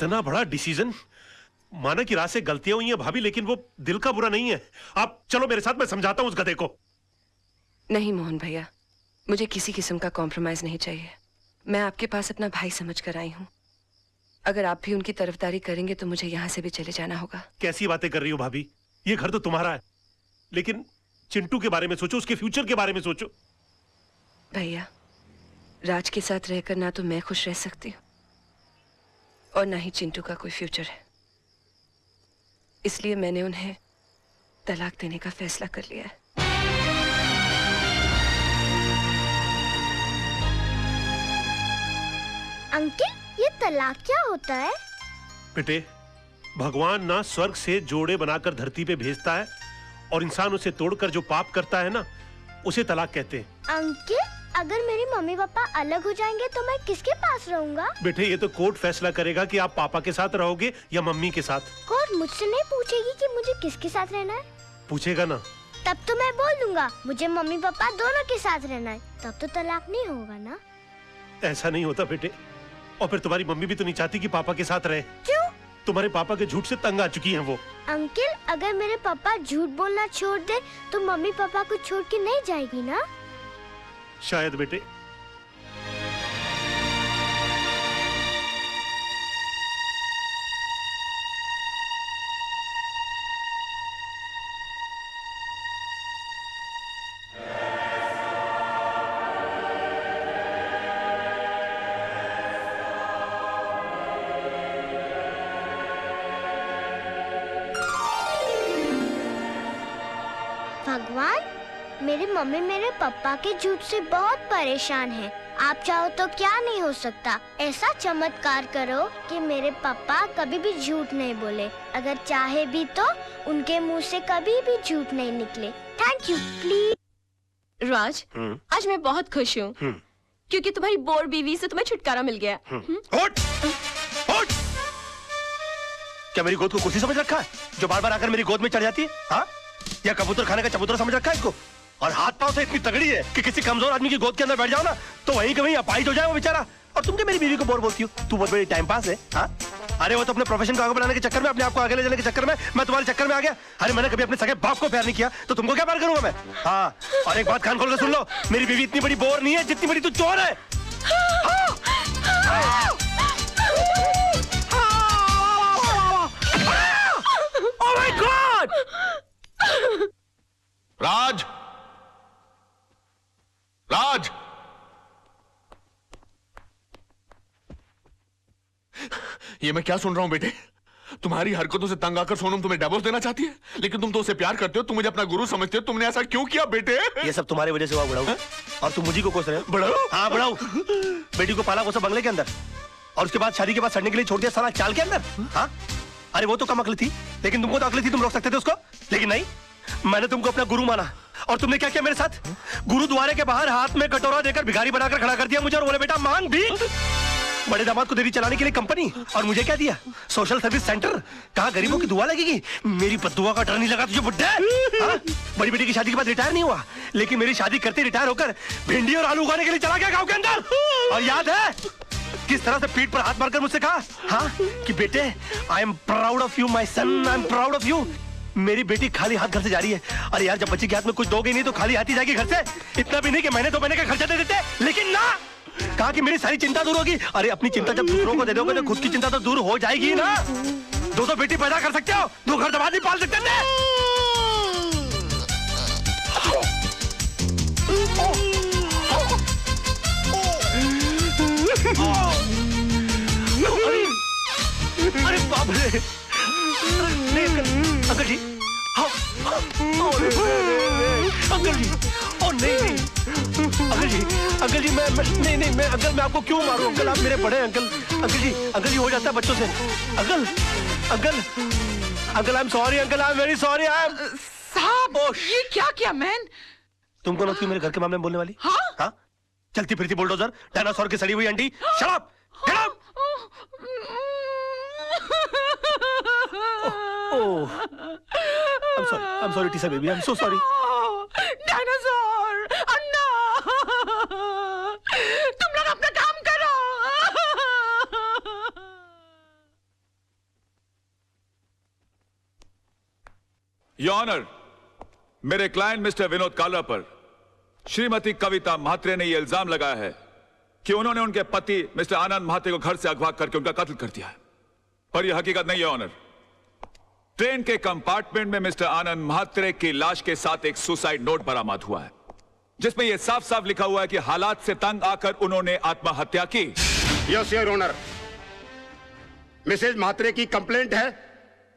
इतना बड़ा डिसीजन। माना कि रात से गलतियां हुई हैं भाभी, लेकिन वो दिल का बुरा नहीं है। आप चलो मेरे साथ, मैं समझाता हूं उस गधे को। नहीं मोहन भैया, मुझे किसी किस्म का कॉम्प्रोमाइज नहीं चाहिए। मैं आपके पास अपना भाई समझ कर आई हूँ। अगर आप भी उनकी तरफदारी करेंगे तो मुझे यहाँ से भी चले जाना होगा। कैसी बातें कर रही हो भाभी, ये घर तो तुम्हारा है, लेकिन चिंटू के बारे में सोचो, उसके फ्यूचर के बारे में सोचो। भैया, राज के साथ रहकर ना तो मैं खुश रह सकती हूँ और ना ही चिंटू का कोई फ्यूचर है। इसलिए मैंने उन्हें तलाक देने का फैसला कर लिया है। अंकल, ये तलाक क्या होता है? बेटे, भगवान ना स्वर्ग से जोड़े बनाकर धरती पे भेजता है और इंसान उसे तोड़कर जो पाप करता है ना, उसे तलाक कहते हैं। अंकल, अगर मेरे मम्मी पापा अलग हो जाएंगे तो मैं किसके पास रहूंगा? बेटे, ये तो कोर्ट फैसला करेगा कि आप पापा के साथ रहोगे या मम्मी के साथ। कोर्ट मुझसे नहीं पूछेगी कि मुझे किसके साथ रहना है? पूछेगा ना। तब तो मैं बोल दूंगा मुझे मम्मी पापा दोनों के साथ रहना है। तब तो तलाक नहीं होगा ना? ऐसा नहीं होता बेटे, और फिर तुम्हारी मम्मी भी तो नहीं चाहती कि पापा के साथ रहे। क्यों? तुम्हारे पापा के झूठ से तंग आ चुकी हैं वो। अंकल, अगर मेरे पापा झूठ बोलना छोड़ दे तो मम्मी पापा को छोड़ के नहीं जाएगी ना? शायद बेटे। भगवान, मेरी मम्मी मेरे पापा के झूठ से बहुत परेशान है। आप चाहो तो क्या नहीं हो सकता। ऐसा चमत्कार करो कि मेरे पापा कभी भी झूठ नहीं बोले। अगर चाहे भी तो उनके मुंह से कभी भी झूठ नहीं निकले। Thank you. प्लीज। राज, आज मैं बहुत खुश हूँ क्योंकि तुम्हारी बोर बीवी से तुम्हें छुटकारा मिल गया। उठ! उठ! क्या मेरी गोद को कुर्सी समझ रखा है जो बार बार आकर मेरी गोद में चढ़ जाती है? हाँ? या कबूतर खाने का चबूतरा समझ रखा है इसको? और हाथ पांव से इतनी तगड़ी है कि किसी कमजोर आदमी की गोद के अंदर बैठ जाओ ना तो वहीं के वहीं अपाहिज हो जाए वो बेचारा। और तुम क्या मेरी बीवी को बोर बोलती हो? तू बहुत बड़ी टाइम पास है। हाँ? अरे वो तो अपने प्रोफेशन को आगे बढ़ाने के चक्कर में, अपने आप को आगे ले जाने के चक्कर में मैं तुम्हारे चक्कर में आ गया। अरे मैंने कभी अपने सगे बाप को प्यार नहीं किया तो तुमको क्या प्यार करूंगा मैं? हाँ, और एक बात कान खोल के सुन लो, मेरी बीवी इतनी बड़ी बोर नहीं है जितनी बड़ी तू चोर है। Oh my God! राज! राज! ये मैं क्या सुन रहा हूं बेटे? तुम्हारी हरकतों से तंग आकर सोनम तुम्हें डिवोर्स देना चाहती है, लेकिन तुम तो उसे प्यार करते हो, तुम मुझे अपना गुरु समझते हो। तुमने ऐसा क्यों किया बेटे? ये सब तुम्हारी वजह से हुआ बुढ़ाऊ। और तुम मुझी को कोस रहे हो। बुढ़ाऊ? हाँ बुढ़ाऊ। बेटी को पाला वो सब बंगले के अंदर और उसके बाद शादी के बाद सड़ने के लिए छोड़ दिया साला चाल के अंदर। हाँ? अरे वो तो कम अकल थी, लेकिन तुमको तो अकल थी, तुम रोक सकते थे उसको। लेकिन नहीं, मैंने तुमको अपना गुरु माना और तुमने क्या किया मेरे साथ? गुरुद्वारे के बाहर हाथ में कटोरा देकर भिखारी बनाकर खड़ा कर दिया मुझे और बोले बेटा मांग भीख। बड़े दामाद को डेरी चलाने के लिए कंपनी, और मुझे क्या दिया? Social service centre. कहा गरीबों की दुआ लगेगी? मेरी बद्दुआ का डर नहीं लगा तुझे बुड्ढे? हाँ? बड़ी बेटी की शादी के बाद रिटायर नहीं हुआ, लेकिन मेरी शादी करते रिटायर होकर भिंडी और आलू उगाने के लिए चला गया गाँव के अंदर। और याद है किस तरह से पीठ पर हाथ मारकर मुझसे कहा, हाँ, कि बेटे I am proud of you my son, I am proud of you. मेरी बेटी खाली हाथ घर से जा रही है। अरे यार, जब बच्ची के हाथ में कुछ दोगे नहीं तो खाली हाथ ही जाएगी घर से। इतना भी नहीं कि महीने 2 महीने का खर्चा दे देते, लेकिन ना, कहा कि मेरी सारी चिंता दूर होगी। अरे अपनी चिंता जब दूसरों को दे दोगे तो खुद की चिंता तो दूर हो जाएगी ना। 2 बेटी पैदा कर सकते हो, 2 घर दबा नहीं पाल सकते थे। अरे बाप रे! अंकल जी, अंकल जी, ओ नहीं, अंकल जी मैं नहीं मैं अंकल, मैं आपको क्यों मारूं अंकल? आप मेरे बड़े अंकल जी हो जाता है बच्चों से। Uncle I am sorry uncle, I am very sorry. साहब, ये क्या किया मैन? तुमको ना क्यों मेरे घर के मामले में बोलने वाली? हाँ? हाँ? चलती फिरती बुलडोजर, डायनासोर की सड़ी हुई अंडी। Shut up! Get out! Oh, I'm sorry, Tisa baby. I'm so sorry. Dinosaur, Anna, तुम लोग अपना काम करो। योर ऑनर, मेरे क्लाइंट मिस्टर विनोद कालरा पर श्रीमती कविता म्हात्रे ने यह इल्जाम लगाया है कि उन्होंने उनके पति मिस्टर आनंद म्हात्रे को घर से अगवा करके उनका कत्ल कर दिया है। पर यह हकीकत नहीं है ऑनर। ट्रेन के कंपार्टमेंट में मिस्टर आनंद म्हात्रे की लाश के साथ एक सुसाइड नोट बरामद हुआ है, जिसमें यह साफ साफ लिखा हुआ है कि हालात से तंग आकर उन्होंने आत्महत्या की। Yes your honour, Mrs Mhatre की कंप्लेंट है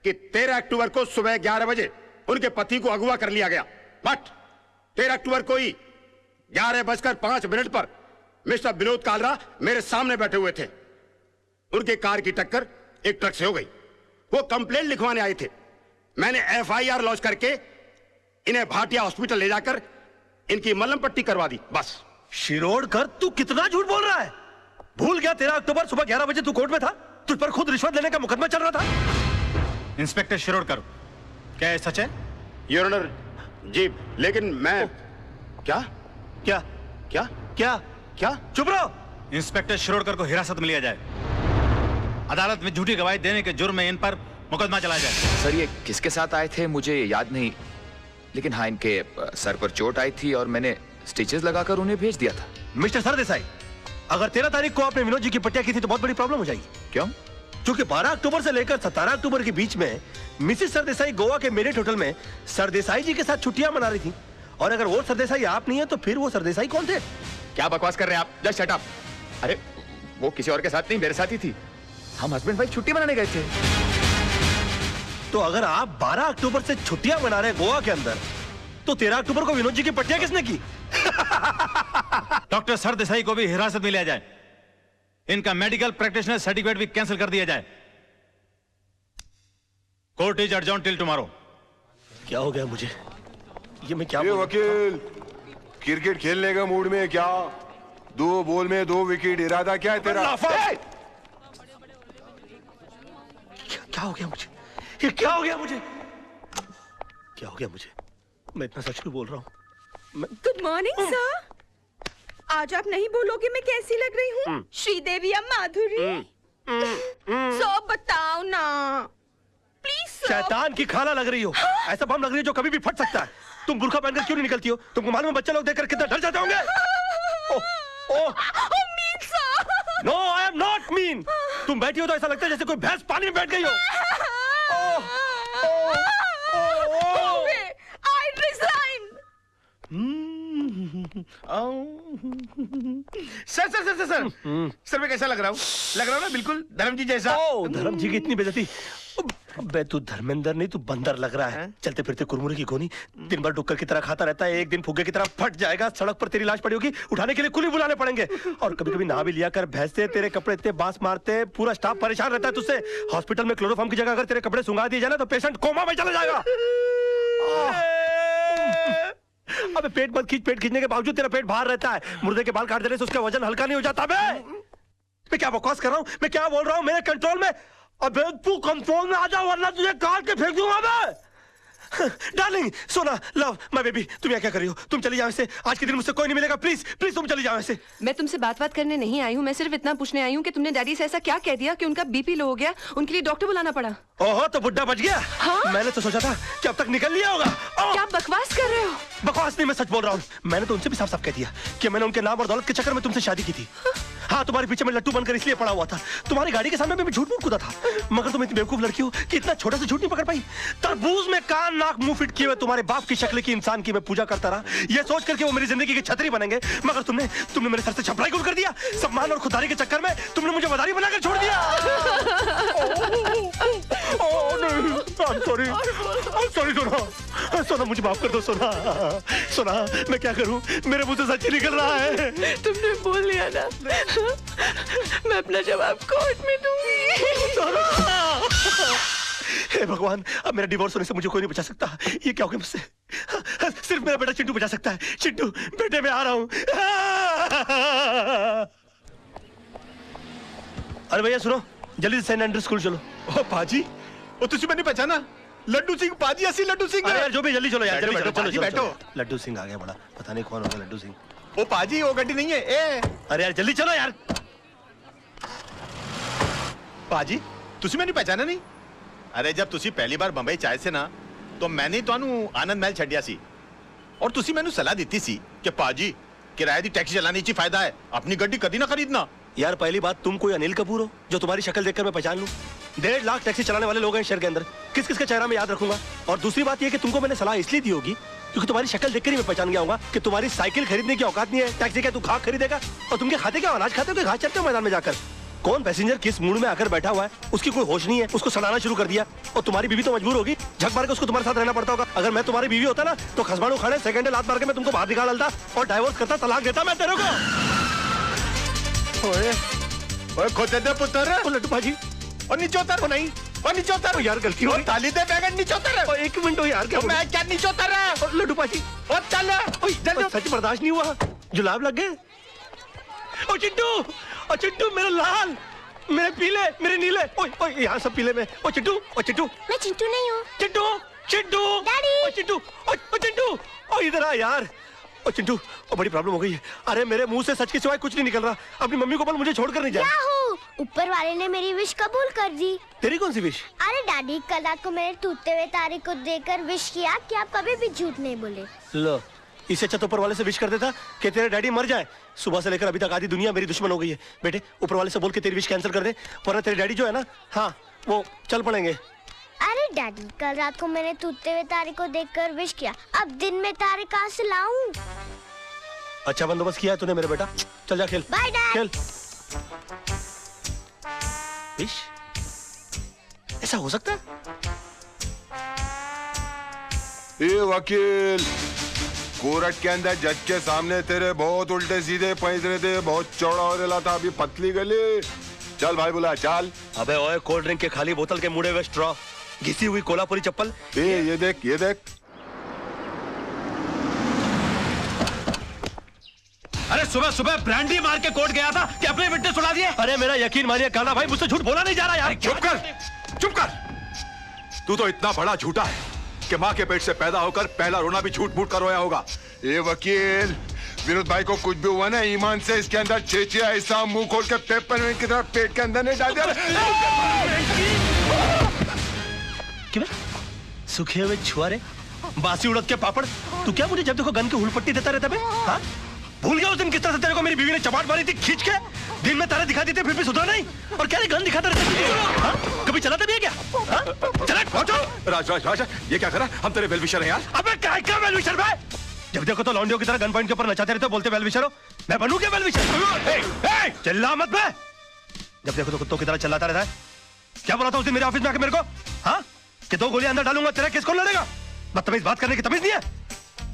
कि 13 अक्टूबर को सुबह 11 बजे उनके पति को अगवा कर लिया गया। बट 13 अक्टूबर को ही 11:05 पर मिस्टर विनोद कालरा मेरे सामने बैठे हुए थे। उनके कार की टक्कर एक ट्रक से हो गई। वो कंप्लेंट लिखवाने आए थे। मैंने FIR लॉन्च करके इन्हें भाटिया हॉस्पिटल ले जाकर इनकी मलहम पट्टी करवा दी। बस। शिरोडकर, तू कितना झूठ बोल रहा है? भूल गया 13 अक्टूबर सुबह 11 बजे तू कोर्ट में था? तुझ पर खुद रिश्वत लेने का मुकदमा चल रहा था। इंस्पेक्टर शिरोडकर, क्या ये सच है? योर ऑनर जी, लेकिन मैं क्या क्या क्या क्या क्या? चुप रहो। इंस्पेक्टर शिरोडकर को हिरासत में लिया जाए। अदालत में झूठी गवाही देने के जुर्म में इन पर मुकदमा चलाया जाए। सर, ये किसके साथ आए थे मुझे याद नहीं, लेकिन हाँ, इनके सर पर चोट आई थी और मैंने स्टिचेस लगाकर उन्हें भेज दिया था। मिस्टर सरदेसाई, अगर 13 तारीख को आपने विनोद जी की पट्टिया की थी तो बहुत बड़ी प्रॉब्लम हो जाएगी। क्यों? क्योंकि 12 अक्टूबर से लेकर 17 अक्टूबर के बीच में मिसेस सरदेसाई गोवा के मेरिट होटल में सरदेसाई जी के साथ छुट्टियां मना रही थी। और अगर वो सरदेसाई आप नहीं है तो फिर वो सरदेसाई कौन थे? क्या बकवास कर रहे हैं आप? Just shut up. अरे वो किसी और के साथ नहीं, मेरे साथ ही थी। हम हस्बैंड वाइफ छुट्टी मनाने गए थे। तो अगर आप 12 अक्टूबर से छुट्टियां मना रहे हैं गोवा के अंदर, तो 13 अक्टूबर को विनोद जी की पट्टियां किसने की? डॉक्टर सरदेसाई को भी हिरासत में लिया जाए। इनका मेडिकल प्रैक्टिशनर सर्टिफिकेट भी कैंसिल कर दिया जाए। Court is adjourn till tomorrow. क्या हो गया मुझे? ये मैं क्या वकील, क्रिकेट खेलने का मूड में क्या? 2 बॉल में 2 विकेट, इरादा क्या है तेरा? क्या हो गया मुझे? ये क्या हो गया मुझे? क्या हो गया मुझे? मैं इतना सच क्यों बोल रहा हूँ? Good morning sir. आज आप नहीं बोलोगे मैं कैसी लग रही हूँ? श्रीदेवी या माधुरी? सब बताओ ना प्लीज। शैतान की खाला लग रही हो। ऐसा बम लग रही है जो कभी भी फट सकता है। तुम बुर्का पहनकर क्यों नहीं निकलती हो? तुमको मालूम है बच्चे लोग देखकर कितना डर जाते होंगे। No, I am not mean. तुम बैठी हो तो ऐसा लगता है जैसे कोई भैंस पानी में बैठ गई हो। I resign. Sir sir sir sir sir मैं कैसा लग रहा हूँ? लग रहा हूँ ना बिल्कुल धर्म जी जैसा। धर्म जी की इतनी बेइज्जती। अबे तू धर्मेंद्र नहीं, तू बंदर लग रहा है। चलते फिरते कुरमुरे की गोनी, दिन भर डुक्कर की तरह खाता रहता है। एक दिन फुग्गे की तरह फट जाएगा। सड़क पर तेरी लाश पड़ी होगी, उठाने के लिए कुली बुलाने पड़ेंगे। और कभी कभी नहा भी लिया कर। भैंसे तेरे कपड़े इतने बांस मारते, पूरा स्टाफ परेशान रहता है तुझसे। हॉस्पिटल में क्लोरोफॉर्म की जगह अगर तेरे कपड़े सुंगा दिए जाए ना तो पेशेंट कोमा में चला जाएगा। अबे पेट मत खींच। पेट खींचने के बावजूद तेरा पेट बाहर रहता है। मुर्दे के बाल काट देने से उसका वजन हल्का नहीं हो जाता। मैं क्या बकवास कर रहा हूँ? मैं क्या बोल रहा हूँ? मेरे कंट्रोल में। अबे तू कंट्रोल में आ जा वरना तुझे काट के फेंक दूंगा मैं। डार्लिंग, सोना, लव, माय बेबी, तुम यहाँ क्या कर रही हो? तुम चली जाओ ऐसे। आज के दिन मुझसे कोई नहीं मिलेगा। प्लीज प्लीज तुम चली जाओ ऐसे। मैं तुमसे बात करने नहीं आई हूँ। मैं सिर्फ इतना पूछने आई हूँ कि तुमने डैडी से ऐसा क्या कह दिया कि उनका बीपी लो हो गया, उनके लिए डॉक्टर बुलाना पड़ा। ओहो, तो बुड्ढा बच गया। हाँ? मैंने तो सोचा था कि अब तक निकल लिया होगा। क्या बकवास कर रहे हो? बकवास नहीं, मैं सच बोल रहा हूँ। मैंने तो उनसे भी साफ साफ कह दिया कि मैंने उनके नाम और दौलत के चक्कर में तुमसे शादी की थी। हाँ, तुम्हारे पीछे मैं लट्टू बनकर इसलिए पड़ा हुआ था। तुम्हारी गाड़ी के सामने मैं झूठ मूठ कूदा था। मगर तुम इतनी बेवकूफ लड़की हो कि इतना छोटा सा झूठ नहीं पकड़ पाई। तरबूज में कान नाक मुंह फिट किए हुए तुम्हारे बाप की शक्ल की इंसान की मैं पूजा करता रहा, ये सोच करके वो मेरी जिंदगी की छतरी बनेंगे। मगर तुमने मेरे सर से छपराई गुल कर दिया। सम्मान और खुदारी के चक्कर में तुमने मुझे मदारी बनाकर छोड़ दिया। सॉरी सोना, मुझे माफ कर दो सोना, मैं क्या करूं? मेरे मुंह से सच ही निकल रहा है। तुमने बोल लिया ना, मैं अपना जवाब कोर्ट में दूंगी। हे भगवान, अब मेरा डिवोर्स होने से मुझे कोई नहीं बचा सकता। ये क्या हो गया मुझसे? सिर्फ मेरा बेटा चिंटू बचा सकता है। चिंटू, बेटे मैं आ रहा हूं। अरे भैया सुनो, जल्दी से सेंट एंड्रूज स्कूल चलो। ओ पाजी, ओ तुझे मैंने पहचाना? लड्डू सिंह, पाजी असली लड्डू सिंह। अरे यार जो भी, जल्दी चलो यार, जल्दी चलो, बैठो। लड्डू सिंह आ गया बड़ा, पता नहीं कौन होगा लड्डू सिंह। ओ पाजी, वो गड्डी नहीं है। ए अरे यार जल्दी चलो यार। पाजी, तुझे मैंने पहचाना नहीं? अरे जब तुझे पहली बार बंबई चाय से ना, तो मैंने ਤੁਹਾਨੂੰ ਆਨੰਦ ਮਹਿਲ ਛੱਡਿਆ ਸੀ और ਤੁਸੀਂ ਮੈਨੂੰ ਸਲਾਹ ਦਿੱਤੀ ਸੀ कि पाजी किराए दी टैक्सी चलाने ची फायदा है, अपनी गड्डी कभी ना खरीदना। यार पहली बात, तुम कोई अनिल कपूर हो जो तुम्हारी शक्ल देखकर मैं पहचान लूं? 1.5 लाख टैक्सी चलाने वाले लोग हैं शहर के अंदर, किस किस का चेहरा मैं याद रखूंगा? और दूसरी बात यह कि तुमको मैंने सलाह इसलिए दी होगी क्योंकि तुम्हारी शक्ल देखकर ही मैं पहचान गया होगा कि तुम्हारी साइकिल खरीदने की औकात नहीं है। टैक्सी क्या तू खाक खरीदेगा? और तुम क्या खाते, क्या अनाज खाते हो कि घास चरते हो मैदान में जाकर? कौन पैसेंजर किस मूड में आकर बैठा हुआ है उसकी कोई होश नहीं है, उसको सड़ाना शुरू कर दिया। और तुम्हारी बीवी तो मजबूर होगी, झक मार के उसको तुम्हारे साथ रहना पड़ता होगा। अगर मैं तुम्हारी बीवी होता ना तो खसमानू खाने सेकंड लात मार के मैं तुमको बाहर निकाल डालता और डाइवोर्स करता, तलाक देता मैं तेरे को। ओए खोते दे पुत्र, ओ लड्डू भाजी, और नीचे उतर। ओ नहीं, और नीचे उतर यार, गलती हो गई। ताली दे बैगन, नीचे उतर। ओ एक मिनट हो यार, क्या मैं क्या नीचे उतर रहा है? लड्डू भाजी और चल जल्दी, सच बर्दाश्त नहीं हुआ, जुलाब लग गए। ओ चिट्टू, ओ चिट्टू, मेरे लाल, मेरे पीले, मेरे नीले, ओए ओए यहाँ सब पीले में। ओ चिट्टू, ओ चिट्टू। मैं चिंटू नहीं हूँ। चिट्टू, चिट्टू, डैडी। ओ चिट्टू, ओ चिट्टू, ओ इधर आ यार। ओ चिंटू, ओ बड़ी प्रॉब्लम हो गई है। अरे मेरे मुंह से सच के सिवाय कुछ नहीं निकल रहा। अपनी मम्मी को बोल मुझे छोड़कर नहीं जाए। ऊपर वाले ने मेरी विश कबूल कर दी। तेरी कौन सी विश? अरे डैडी, कल रात को मैंने टूटते हुए तारे को देखकर विश किया कि आप कभी भी झूठ नहीं बोले। लो, इससे अच्छा तो ऊपर वाले से विश कर देता कि तेरे डैडी मर जाए। सुबह से लेकर अभी तक आधी दुनिया मेरी दुश्मन हो गई है। बेटे ऊपर वाले से बोल के तेरी विश कैंसिल कर दे, वरना तेरे डैडी जो है ना, हाँ वो चल पड़ेंगे। अरे डैडी, कल रात को मैंने टूटते हुए तारे को देखकर विश किया, अब दिन में तारे कहाँ से लाऊं? अच्छा बंदोबस्त किया है तूने मेरे बेटा, चल जा खेल। Bye dad. खेल। विश? ऐसा हो सकता है? ए वकील, कोर्ट के अंदर जज के सामने तेरे बहुत उल्टे सीधे पैंतरे थे, बहुत चौड़ा हो रहा था, अभी पतली गली। चल भाई बुला, चल। अबे ओए, कोल्ड ड्रिंक के खाली बोतल के मुड़े हुए स्ट्रॉ, घिसी हुई कोल्हापुरी चप्पल। ये देख, ये देख। अरे सुबह सुबह ब्रांडी मार के कोर्ट गया था कि अपने विटनेस सुना दिए। अरे मेरा यकीन मानिए काना भाई, मुझसे झूठ बोला नहीं जा रहा यार। चुप कर, चुप कर। तू तो इतना बड़ा झूठा है कि माँ के पेट से पैदा होकर पहला रोना भी झूठ मूठ कर रोया होगा। ये वकील, विनोद भाई को कुछ भी हुआ ना, ईमान से इसके अंदर चेचिया ऐसा मुंह खोल के पेपर की तरह पेट के अंदर नहीं डाल दिया। क्यों सूखे हुए छुआरे, बासी उड़द के पापड़, तू क्या मुझे जब देखो गन की हुलपट्टी देता रहता बे? हाँ? भूल गया उस दिन किस तरह से तेरे को मेरी बीवी ने चपाट मारी थी खींच के? दिन में तारे दिखाती थी फिर भी सुधरा नहीं, और क्या गन दिखाता रहता? हाँ? कभी चलाता भी है क्या? हाँ? चला राज राज राज, ये क्या करा? हम तेरे वेलविशर हैं यार। अबे क्या वेलविशर भाई? जब देखो तो लौंडियों की तरह गन पॉइंट के ऊपर नचाते रहते हो, बोलते वेलविशर हो। मैं बनूं क्या वेलविशर? चिल्ला मत बे। जब देखो तो कुत्तों की तरह चिल्लाता रहता है। क्या बोला था उस दिन मेरे ऑफिस में आके मेरे को? हाँ? कि 2 गोलियां अंदर डालूंगा, तेरा केस कौन लड़ेगा? बदतमीज बात करने की तमीज नहीं है?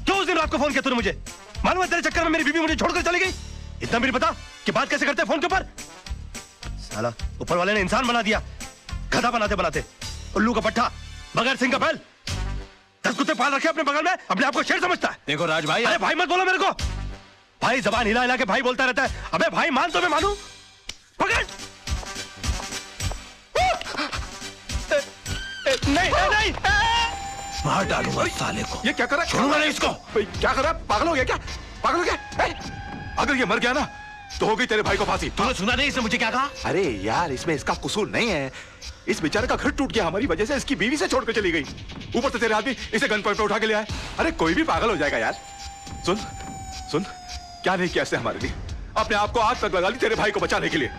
क्यों उस दिन रात को फोन किया तूने मुझे? मालूम है तेरे चक्कर में मेरी बीवी मुझे छोड़कर चली गई। इतना भी पता कि बात कैसे करते हैं फोन के ऊपर? साला ऊपर वाले ने इंसान बना दिया, गधा बनाते बनाते। उल्लू का पट्टा, बगैर सिंह का बैल। 10 कुत्ते पाल रखे अपने बगल में, अपने आप को शेर समझता है। देखो राज भाई, अरे भाई मत बोलो मेरे को। भाई जबान हिला हिला के भाई बोलता रहता है। अबे भाई मान तो मैं मानू। पकड़। नहीं नहीं, मार डालूंगा साले को। ये क्या करा? छोड़ूंगा नहीं इसको। क्या करा? पागल हो गया क्या? पागल हो गया? अगर ये मर गया ना तो होगी तेरे भाई को फांसी। तूने सुना नहीं इसने मुझे क्या कहा? अरे यार, इसमें इसका कसूर नहीं है। इस बेचारे का घर टूट गया हमारी वजह से, इसकी बीवी से छोड़कर चली गई। ऊपर से तेरे आदमी इसे गन पॉइंट पे उठा के ले आए। अरे कोई भी पागल हो जाएगा यार। सुन सुन, क्या नहीं किया इसने हमारे लिए? अपने आप को आग तक लगा ली तेरे भाई को बचाने के लिए।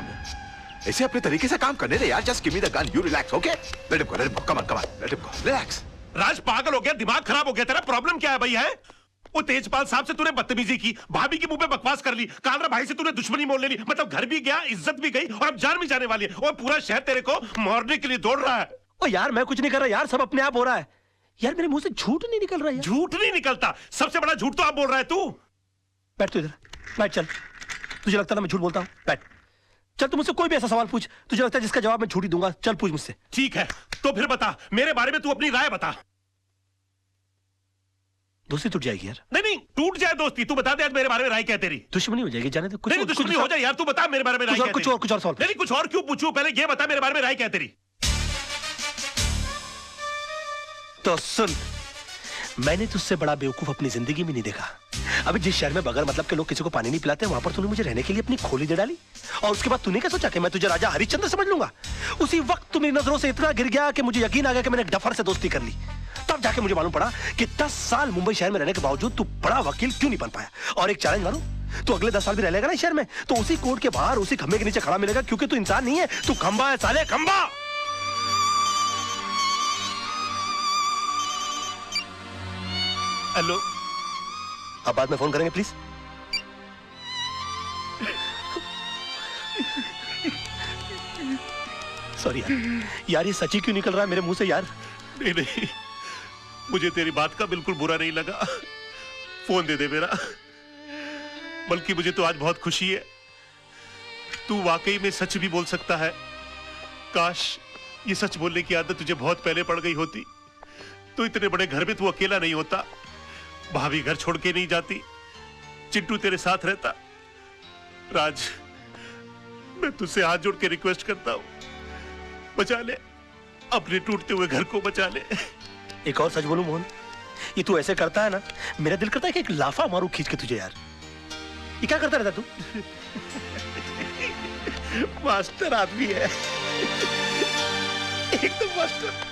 इसे अपने तरीके से काम करने दे यार। Just give me the gun, you relax, okay? Let him go, let him go, come on, let him go, relax. Raj पागल हो गया, दिमाग खराब हो गया तेरा? प्रॉब्लम क्या है भाई? है वो तेजपाल साहब से तूने बदतमीजी की, भाभी के मुंह पे बकवास कर ली, कालरा भाई से तूने दुश्मनी मोल ले ली, मतलब घर भी गया, इज्जत भी गई, और अब जान भी जाने वाली है। और पूरा शहर तेरे को मारने के लिए दौड़ रहा है। ओ यार मैं कुछ नहीं कर रहा यार, सब अपने आप हो रहा है यार। मेरे मुंह से झूठ नहीं निकल रहा है। झूठ नहीं निकलता, सबसे बड़ा झूठ तो आप बोल रहा है तू। बैठ तू इधर, बैठ। चल, तुझे लगता है ना मैं झूठ बोलता हूँ? बैठ। चल तू मुझसे कोई भी ऐसा सवाल पूछ, तुझे लगता है जिसका जवाब मैं झूठ ही दूंगा। चल पूछ मुझसे। ठीक है, तो फिर बता, मेरे बारे में तू अपनी राय बता। दोस्ती टूट जाएगी यार। नहीं टूट जाए दोस्ती, तू बता दे आज मेरे बारे में राय क्या है तेरी? दुश्मनी हो जाएगी, जाने दे। नहीं दुश्मनी हो जाए यार, तू बता मेरे बारे में राय क्या है? कुछ और सवाल। नहीं कुछ और क्यों पूछूं, पहले ये बता मेरे बारे में राय क्या है तेरी? तो सुन, मैंने तुझसे बड़ा बेवकूफ अपनी जिंदगी में नहीं देखा। अभी जिस शहर में बगैर मतलब के लोग किसी को पानी नहीं पिलाते, वहां पर तूने मुझे रहने के लिए अपनी खोली दे डाली, और उसके बाद तूने क्या सोचा कि मैं तुझे राजा हरिश्चंद्र समझ लूंगा? उसी वक्त तू मेरी नजरों से इतना गिर गया कि मुझे यकीन आ गया कि मैंने डफर से दोस्ती कर ली। तब जाके मुझे मालूम पड़ा कि 10 साल मुंबई शहर में रहने के बावजूद तू बड़ा वकील क्यों नहीं बन पाया। और एक चैलेंज मारूं, तू अगले 10 साल भी रह लेगा ना शहर में, तो उसी कोर्ट के बाहर उसी खंबे के नीचे खड़ा मिलेगा, क्योंकि तू इंसान नहीं है, तू खंबा है साले, खंबा। हेलो, अब बाद में फोन करेंगे प्लीज। सॉरी यार, ये सच ही क्यों निकल रहा है मेरे मुंह से यार? नहीं नहीं, मुझे तेरी बात का बिल्कुल बुरा नहीं लगा। फोन दे दे मेरा। बल्कि मुझे तो आज बहुत खुशी है, तू वाकई में सच भी बोल सकता है। काश ये सच बोलने की आदत तुझे बहुत पहले पड़ गई होती, तो इतने बड़े घर में तू अकेला नहीं होता, भाभी घर छोड़ के नहीं जाती, चिंटू तेरे साथ रहता। राज, मैं तुझसे हाथ जोड़ के रिक्वेस्ट करता हूं, बचा ले, अपने टूटते हुए घर को बचा ले। एक और सच बोलूं मोहन, ये तू ऐसे करता है ना, मेरा दिल करता है कि एक लाफा मारूं खींच के तुझे यार। ये क्या करता रहता तू? मास्टर आदमी है, एकदम मास्टर।